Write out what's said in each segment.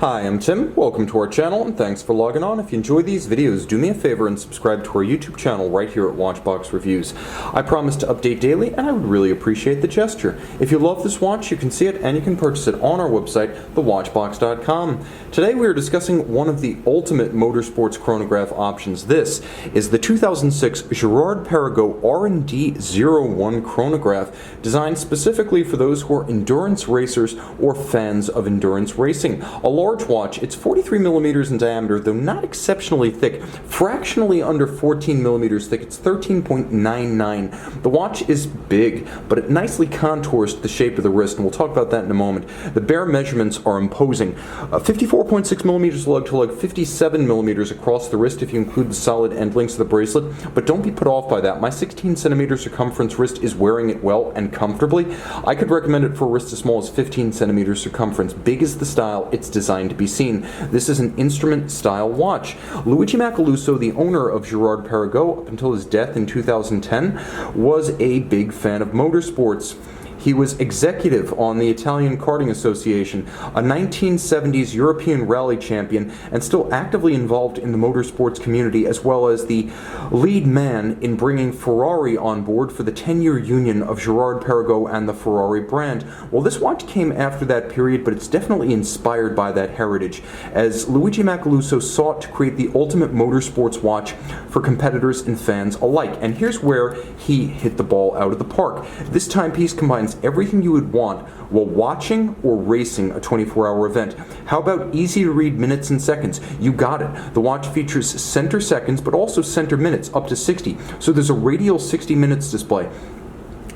Hi, I'm Tim. Welcome to our channel and thanks for logging on. If you enjoy these videos, do me a favor and subscribe to our YouTube channel right here at Watchbox Reviews. I promise to update daily and I would really appreciate the gesture. If you love this watch, you can see it and you can purchase it on our website, thewatchbox.com. Today we are discussing one of the ultimate motorsports chronograph options. This is the 2006 Girard-Perregaux R&D 01 chronograph, designed specifically for those who are endurance racers or fans of endurance racing. A large watch, it's 43 millimeters in diameter, though not exceptionally thick, fractionally under 14 millimeters thick. It's 13.99. The watch is big, but it nicely contours the shape of the wrist, and we'll talk about that in a moment. The bare measurements are imposing. 54.6 millimeters lug-to-lug, 57 millimeters across the wrist if you include the solid end links of the bracelet, but don't be put off by that. My 16 centimeter circumference wrist is wearing it well and comfortably. I could recommend it for a wrist as small as 15 centimeters circumference. Big is the style, it's designed to be seen. This is an instrument style watch. Luigi Macaluso, the owner of Girard-Perregaux up until his death in 2010, was a big fan of motorsports. He was executive on the Italian Karting Association, a 1970s European rally champion, and still actively involved in the motorsports community, as well as the lead man in bringing Ferrari on board for the 10-year union of Girard-Perregaux and the Ferrari brand. Well, this watch came after that period, but it's definitely inspired by that heritage, as Luigi Macaluso sought to create the ultimate motorsports watch for competitors and fans alike. And here's where he hit the ball out of the park. This timepiece combines everything you would want while watching or racing a 24-hour event. How about easy to read minutes and seconds? You got it. The watch features center seconds, but also center minutes, up to 60. So there's a radial 60 minutes display.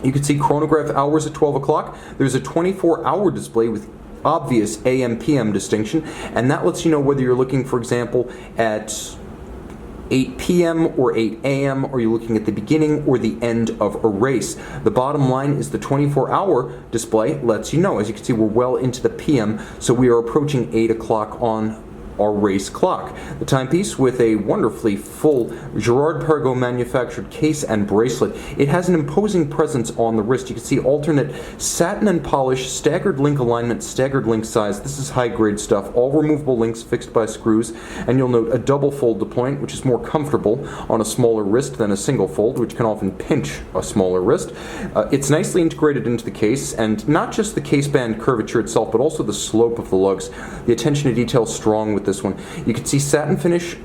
You can see chronograph hours at 12 o'clock. There's a 24-hour display with obvious AM-PM distinction, and that lets you know whether you're looking, for example, at 8 p.m. or 8 a.m. Are you looking at the beginning or the end of a race? The bottom line is the 24-hour display lets you know. As you can see, we're well into the p.m., so we are approaching 8 o'clock on our race clock. The timepiece with a wonderfully full Girard-Perregaux manufactured case and bracelet. It has an imposing presence on the wrist. You can see alternate satin and polish, staggered link alignment, staggered link size. This is high grade stuff. All removable links fixed by screws, and you'll note a double fold deployment, which is more comfortable on a smaller wrist than a single fold, which can often pinch a smaller wrist. It's nicely integrated into the case, and not just the case band curvature itself, but also the slope of the lugs. The attention to detail is strong with this one. You can see satin finish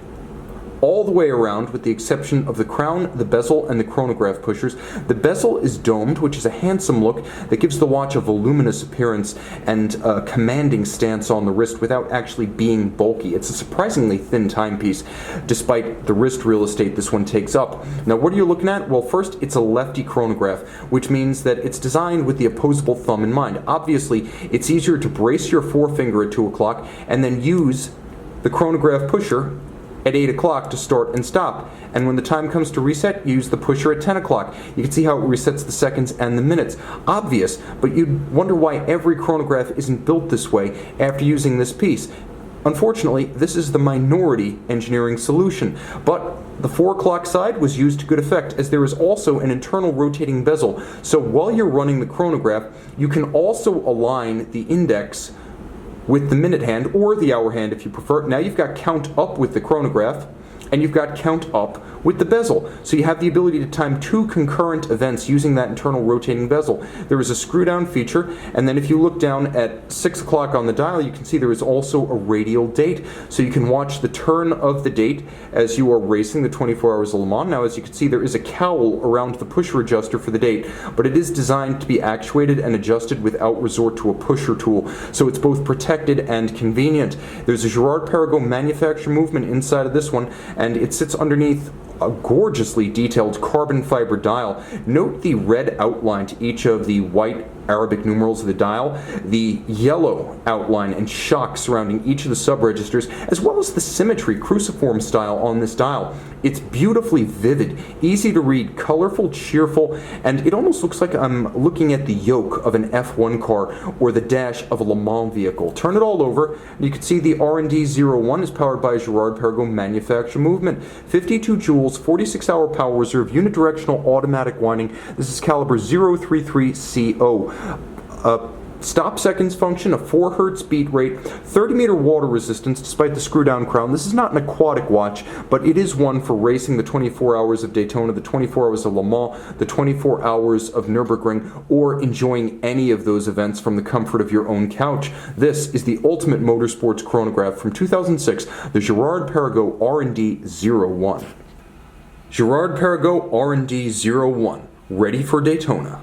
all the way around, with the exception of the crown, the bezel, and the chronograph pushers. The bezel is domed, which is a handsome look that gives the watch a voluminous appearance and a commanding stance on the wrist without actually being bulky. It's a surprisingly thin timepiece, despite the wrist real estate this one takes up. Now, what are you looking at? Well, first, it's a lefty chronograph, which means that it's designed with the opposable thumb in mind. Obviously, it's easier to brace your forefinger at 2 o'clock and then use the chronograph pusher at 8 o'clock to start and stop. And when the time comes to reset, use the pusher at 10 o'clock. You can see how it resets the seconds and the minutes. Obvious, but you'd wonder why every chronograph isn't built this way after using this piece. Unfortunately, this is the minority engineering solution, but the 4 o'clock side was used to good effect, as there is also an internal rotating bezel. So while you're running the chronograph, you can also align the index with the minute hand or the hour hand if you prefer. Now you've got count up with the chronograph, and you've got count up with the bezel. So you have the ability to time 2 concurrent events using that internal rotating bezel. There is a screw down feature, and then if you look down at 6 o'clock on the dial, you can see there is also a radial date. So you can watch the turn of the date as you are racing the 24 Hours of Le Mans. Now, as you can see, there is a cowl around the pusher adjuster for the date, but it is designed to be actuated and adjusted without resort to a pusher tool. So it's both protected and convenient. There's a Girard-Perregaux manufacturer movement inside of this one, and it sits underneath a gorgeously detailed carbon fiber dial. Note the red outline to each of the white Arabic numerals of the dial, the yellow outline and shock surrounding each of the sub-registers, as well as the symmetry cruciform style on this dial. It's beautifully vivid, easy to read, colorful, cheerful, and it almost looks like I'm looking at the yoke of an F1 car or the dash of a Le Mans vehicle. Turn it all over, and you can see the R&D 01 is powered by a Girard-Perregaux manufacturer movement. 52 joules, 46-hour power reserve, unidirectional automatic winding. This is caliber 033CO. Stop seconds function, a 4 Hz beat rate, 30 meter water resistance despite the screw down crown. This is not an aquatic watch, but it is one for racing the 24 hours of Daytona, the 24 hours of Le Mans, the 24 hours of Nürburgring, or enjoying any of those events from the comfort of your own couch. This is the ultimate motorsports chronograph from 2006, the Girard-Perregaux R&D 01. Girard-Perregaux R&D 01, ready for Daytona.